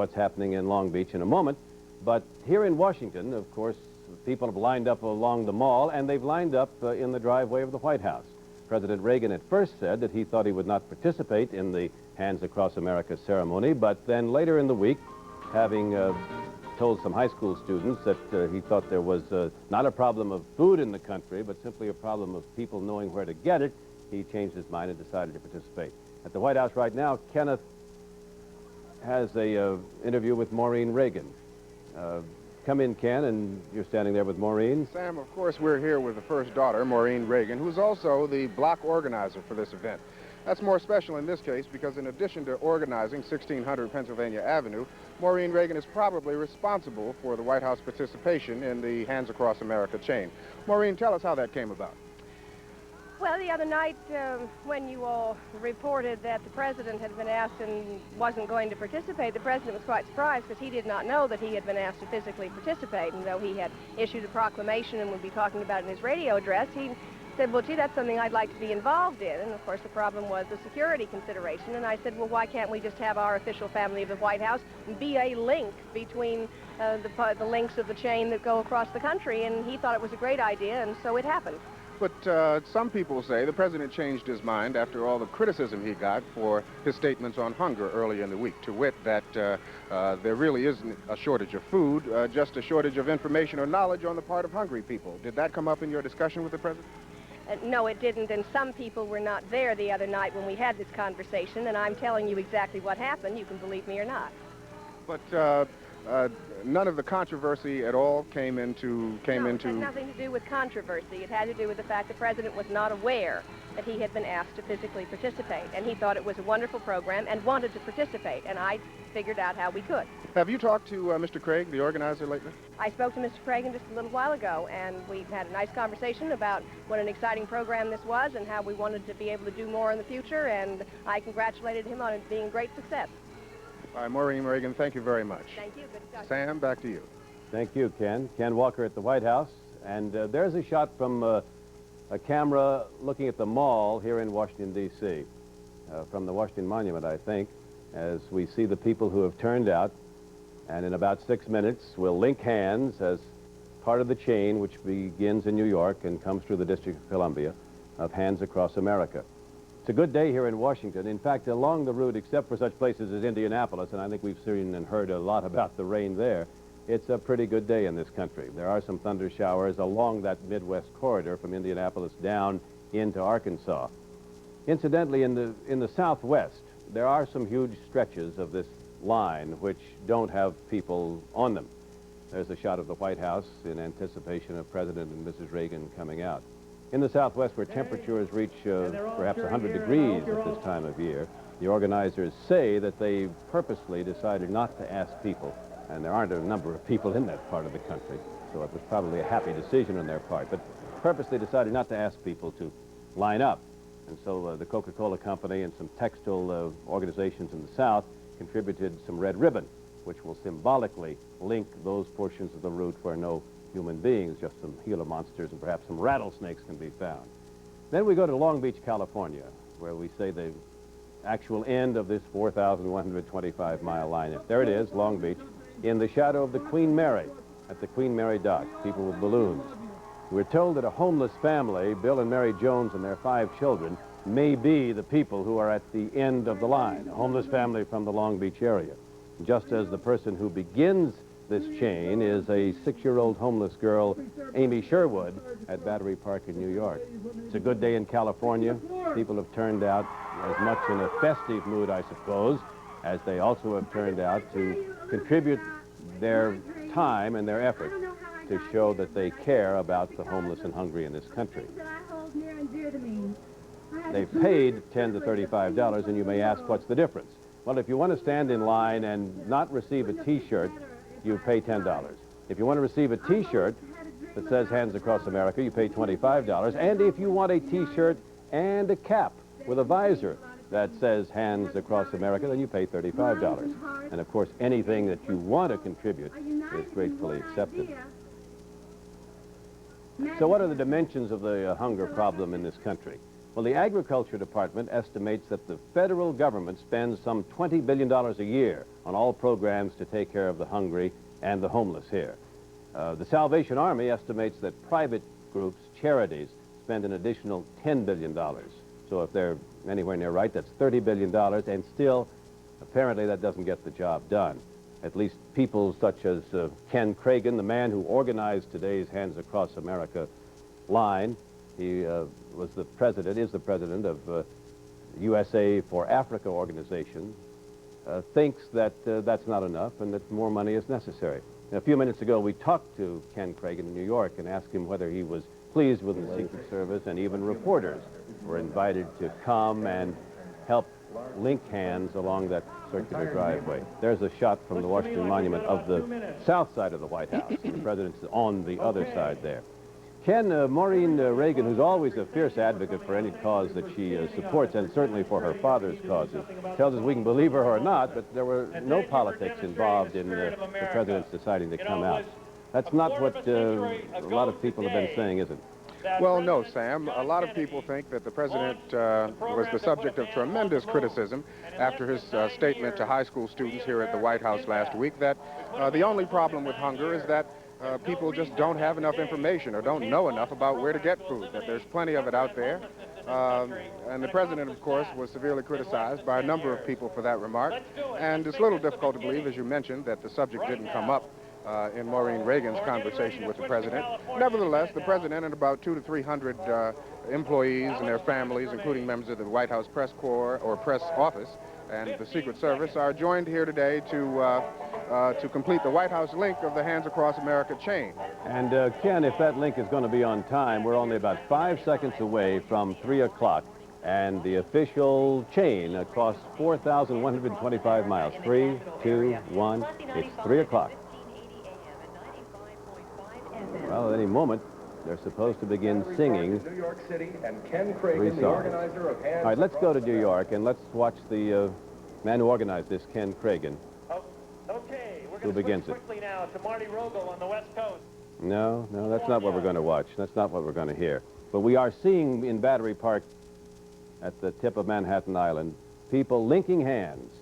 what's happening in Long Beach in a moment. But here in Washington, of course, people have lined up along the mall, and they've lined up in the driveway of the White House. President Reagan at first said that he thought he would not participate in the Hands Across America ceremony, but then later in the week, having told some high school students that he thought there was not a problem of food in the country, but simply a problem of people knowing where to get it, he changed his mind and decided to participate. At the White House right now, Kenneth has a interview with Maureen Reagan. Come in, Ken, and you're standing there with Maureen. Sam, of course, we're here with the first daughter, Maureen Reagan, who's also the block organizer for this event. That's more special in this case because in addition to organizing 1600 Pennsylvania Avenue, Maureen Reagan is probably responsible for the White House participation in the Hands Across America chain. Maureen, tell us how that came about. Well, the other night when you all reported that the president had been asked and wasn't going to participate, the president was quite surprised because he did not know that he had been asked to physically participate. And though he had issued a proclamation and would be talking about it in his radio address, he said, well, gee, that's something I'd like to be involved in. And, of course, the problem was the security consideration. And I said, well, why can't we just have our official family of the White House be a link between the links of the chain that go across the country? And he thought it was a great idea, and so it happened. But some people say the president changed his mind after all the criticism he got for his statements on hunger early in the week, to wit that there really isn't a shortage of food, just a shortage of information or knowledge on the part of hungry people. Did that come up in your discussion with the president? No, it didn't, and some people were not there the other night when we had this conversation, and I'm telling you exactly what happened. You can believe me or not. But none of the controversy at all came into... It had nothing to do with controversy. It had to do with the fact the president was not aware that he had been asked to physically participate, and he thought it was a wonderful program and wanted to participate, and I figured out how we could. Have you talked to Mr. Craig, the organizer, lately? I spoke to Mr. Reagan just a little while ago, and we had a nice conversation about what an exciting program this was and how we wanted to be able to do more in the future, and I congratulated him on it being a great success. All right, Maureen Reagan, thank you very much. Thank you. Good discussion. Sam, back to you. Thank you, Ken. Ken Walker at the White House. And there's a shot from a camera looking at the mall here in Washington, D.C., from the Washington Monument, I think, as we see the people who have turned out. And in about 6 minutes, we'll link hands as part of the chain which begins in New York and comes through the District of Columbia of Hands Across America. It's a good day here in Washington. In fact, along the route, except for such places as Indianapolis, and I think we've seen and heard a lot about the rain there, it's a pretty good day in this country. There are some thunder showers along that Midwest corridor from Indianapolis down into Arkansas. Incidentally, in the Southwest, there are some huge stretches of this line which don't have people on them. There's a shot of the White House in anticipation of President and Mrs. Reagan coming out. In the Southwest, where temperatures reach perhaps 100 degrees at this time of year, the organizers say that they purposely decided not to ask people, and there aren't a number of people in that part of the country, so it was probably a happy decision on their part, but purposely decided not to ask people to line up. And so the Coca-Cola Company and some textile organizations in the South contributed some red ribbon, which will symbolically link those portions of the route where no human beings, just some Gila monsters and perhaps some rattlesnakes can be found. Then we go to Long Beach, California, where we say the actual end of this 4,125-mile line. There it is, Long Beach, in the shadow of the Queen Mary, at the Queen Mary dock, people with balloons. We're told that a homeless family, Bill and Mary Jones and their 5 children, may be the people who are at the end of the line, a homeless family from the Long Beach area. Just as the person who begins this chain is a 6-year-old homeless girl, Amy Sherwood, at Battery Park in New York. It's a good day in California. People have turned out as much in a festive mood, I suppose, as they also have turned out to contribute their time and their effort to show that they care about the homeless and hungry in this country. They've paid $10 to $35, and you may ask, what's the difference? Well, if you want to stand in line and not receive a T-shirt, you pay $10. If you want to receive a T-shirt that says Hands Across America, you pay $25. And if you want a T-shirt and a cap with a visor that says Hands Across America, then you pay $35. And, of course, anything that you want to contribute is gratefully accepted. So what are the dimensions of the hunger problem in this country? Well, Well, the Agriculture Department estimates that the federal government spends some $20 billion a year on all programs to take care of the hungry and the homeless here. The Salvation Army estimates that private groups, charities, spend an additional $10 billion. So if they're anywhere near right, that's $30 billion, and still, apparently that doesn't get the job done. At least people such as Ken Cragen, the man who organized today's Hands Across America line. He is the president of USA for Africa organization, thinks that that's not enough and that more money is necessary. Now, a few minutes ago, we talked to Ken Cragen in New York and asked him whether he was pleased with the Secret Service, and even reporters were invited to come and help link hands along that circular driveway. There's a shot from the Washington Monument of the south side of the White House. The president's on the other side there. Ken, Maureen Reagan, who's always a fierce advocate for any cause that she supports, and certainly for her father's causes, tells us we can believe her or not, but there were no politics involved in the president's deciding to come out. That's not what a lot of people have been saying, is it? Well, no, Sam. A lot of people think that the president was the subject of tremendous criticism after his statement to high school students here at the White House last week that the only problem with hunger is that people just don't have enough information or don't know enough about where to get food, that there's plenty of it out there. And the president, of course, was severely criticized by a number of people for that remark. And it's a little difficult to believe, as you mentioned, that the subject didn't come up in Maureen Reagan's conversation with the president. Nevertheless, the president and about 200 to 300 employees and their families, including members of the White House Press Corps or Press Office and the Secret Service, are joined here today to complete the White House link of the Hands Across America chain. And Ken, if that link is going to be on time, we're only about 5 seconds away from 3 o'clock. And the official chain across 4,125 miles. 3, 2, 1, it's 3 o'clock. Well, at any moment, they're supposed to begin singing New York City and Ken Cragen, the organizer of Hands. All right, let's go to New York and let's watch the man who organized this, Ken Cragen. Okay, we're going to switch quickly now to Marty Rogel on the West Coast. No, that's not what we're going to watch. That's not what we're going to hear. But we are seeing in Battery Park at the tip of Manhattan Island people linking hands.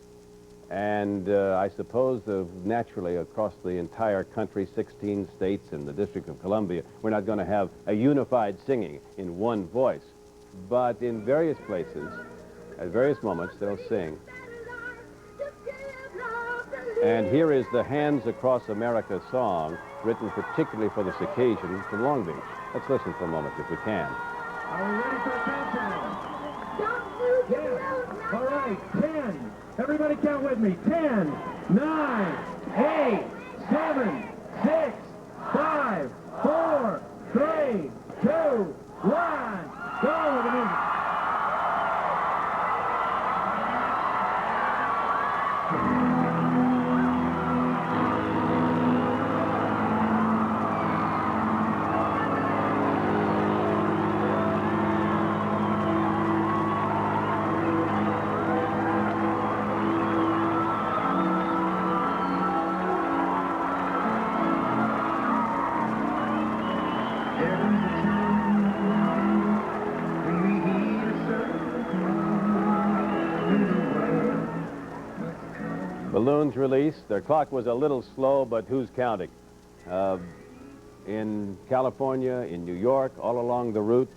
And I suppose naturally across the entire country, 16 states and the District of Columbia, we're not going to have a unified singing in one voice. But in various places, at various moments, they'll sing. And here is the Hands Across America song, written particularly for this occasion from Long Beach. Let's listen for a moment, if we can. Are we ready for a countdown? Yes. All right, 10. Everybody count with me. 10, 9, 8, 7, 6, 5, 4, 3, 2, 1. Go with the music. Balloons released. Their clock was a little slow, but who's counting? In California, in New York, all along the route,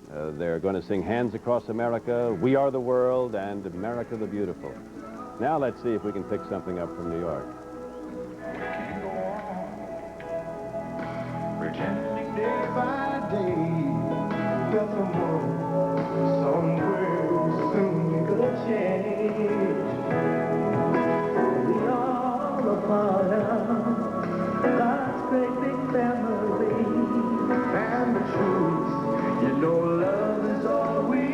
they're going to sing Hands Across America, We Are the World, and America the Beautiful. Now let's see if we can pick something up from New York. Pretending day by day that somewhere soon gonna change. We all a part of God's great big family, and the truth, you know, love is all we need.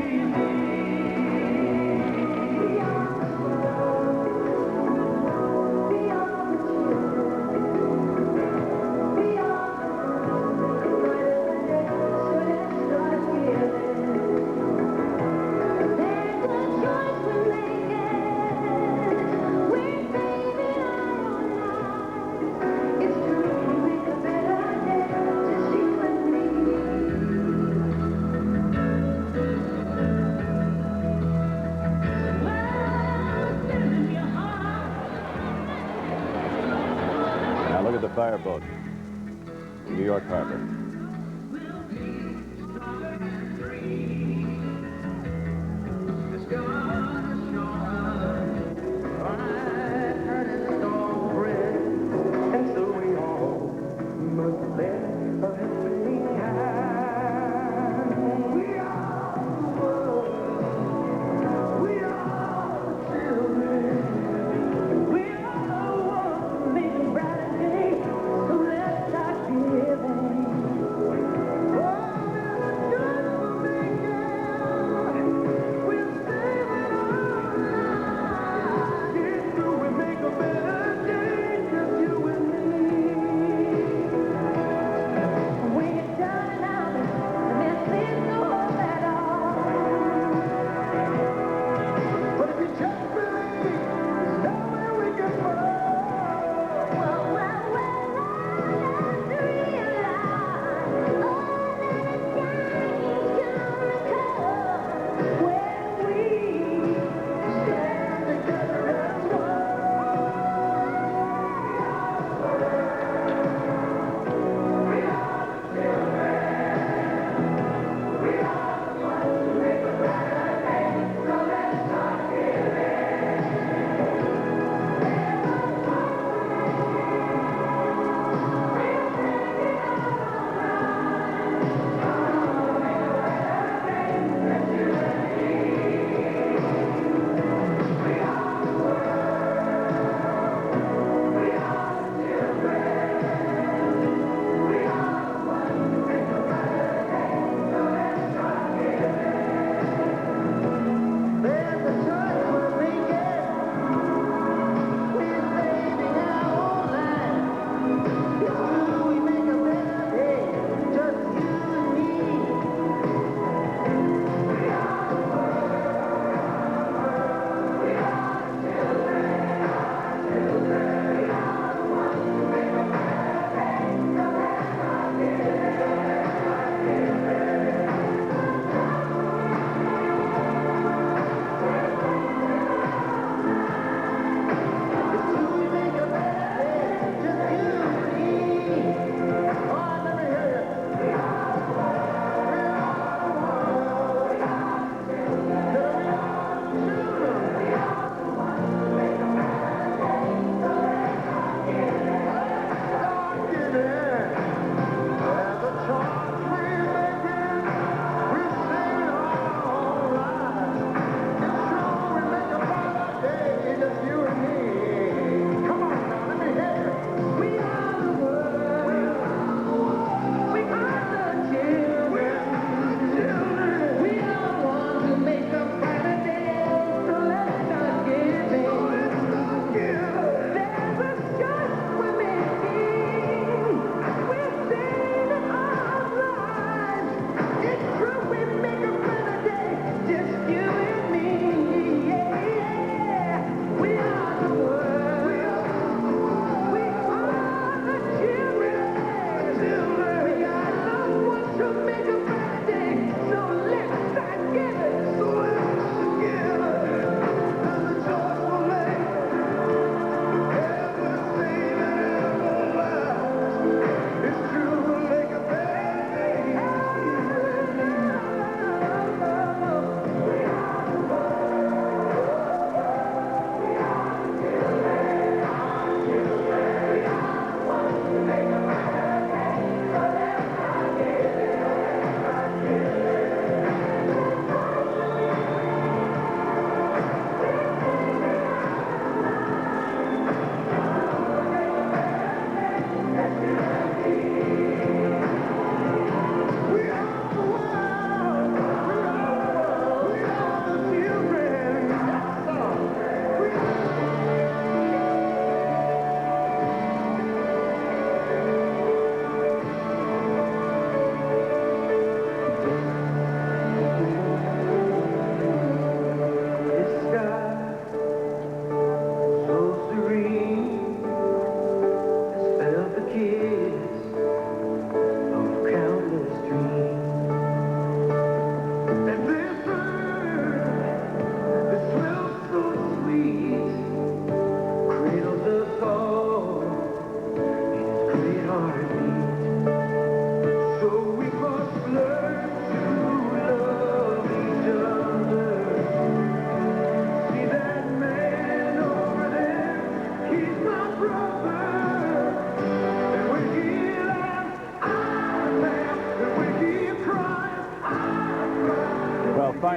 Look at the fireboat. New York Harbor.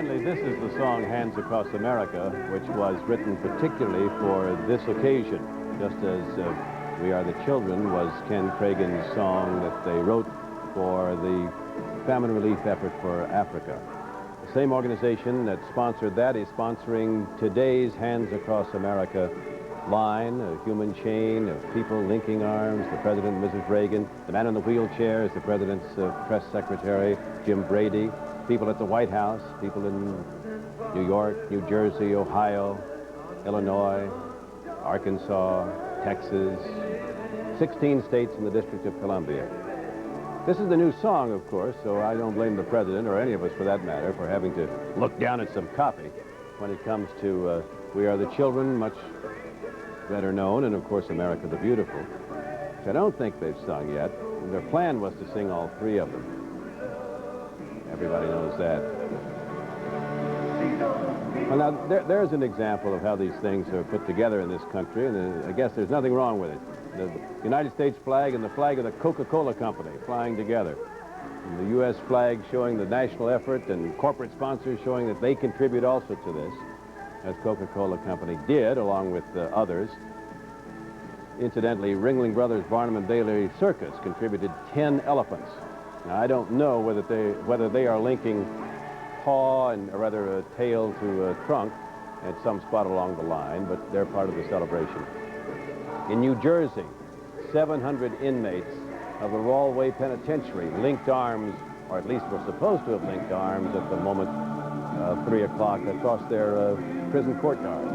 finally, this is the song Hands Across America, which was written particularly for this occasion, just as We Are the Children was Ken Cragen's song that they wrote for the famine relief effort for Africa. The same organization that sponsored that is sponsoring today's Hands Across America line, a human chain of people linking arms, the President and Mrs. Reagan. The man in the wheelchair is the President's press secretary, Jim Brady. People at the White House, people in New York, New Jersey, Ohio, Illinois, Arkansas, Texas, 16 states in the District of Columbia. This is the new song, of course, so I don't blame the President, or any of us for that matter, for having to look down at some copy when it comes to We Are the Children, much better known, and of course America the Beautiful, which I don't think they've sung yet. Their plan was to sing all three of them. Everybody knows that. Well, now, there's an example of how these things are put together in this country, and I guess there's nothing wrong with it. The United States flag and the flag of the Coca-Cola Company flying together. And the U.S. flag showing the national effort, and corporate sponsors showing that they contribute also to this, as Coca-Cola Company did, along with others. Incidentally, Ringling Brothers Barnum and Bailey Circus contributed 10 elephants. Now, I don't know whether they are linking paw, or rather a tail to a trunk at some spot along the line, but they're part of the celebration. In New Jersey, 700 inmates of the Rawlway Penitentiary linked arms, or at least were supposed to have linked arms at the moment of 3 o'clock across their prison courtyard.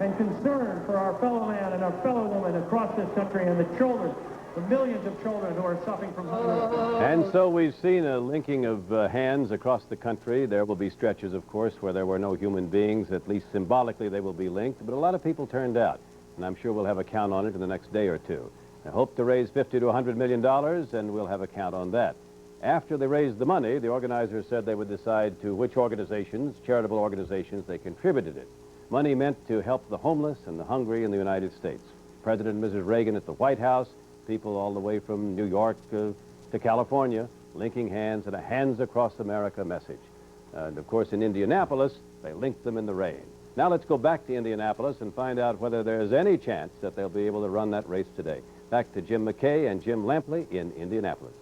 And concern for our fellow man and our fellow woman across this country, and the children, the millions of children who are suffering from hunger. And so we've seen a linking of hands across the country. There will be stretches, of course, where there were no human beings. At least symbolically they will be linked. But a lot of people turned out, and I'm sure we'll have a count on it in the next day or two. I hope to raise $50 to $100 million, and we'll have a count on that. After they raised the money, the organizers said they would decide to which organizations, charitable organizations, they contributed it. Money meant to help the homeless and the hungry in the United States. President and Mrs. Reagan at the White House, people all the way from New York to California, linking hands in a Hands Across America message. And of course, in Indianapolis, they linked them in the rain. Now let's go back to Indianapolis and find out whether there's any chance that they'll be able to run that race today. Back to Jim McKay and Jim Lampley in Indianapolis.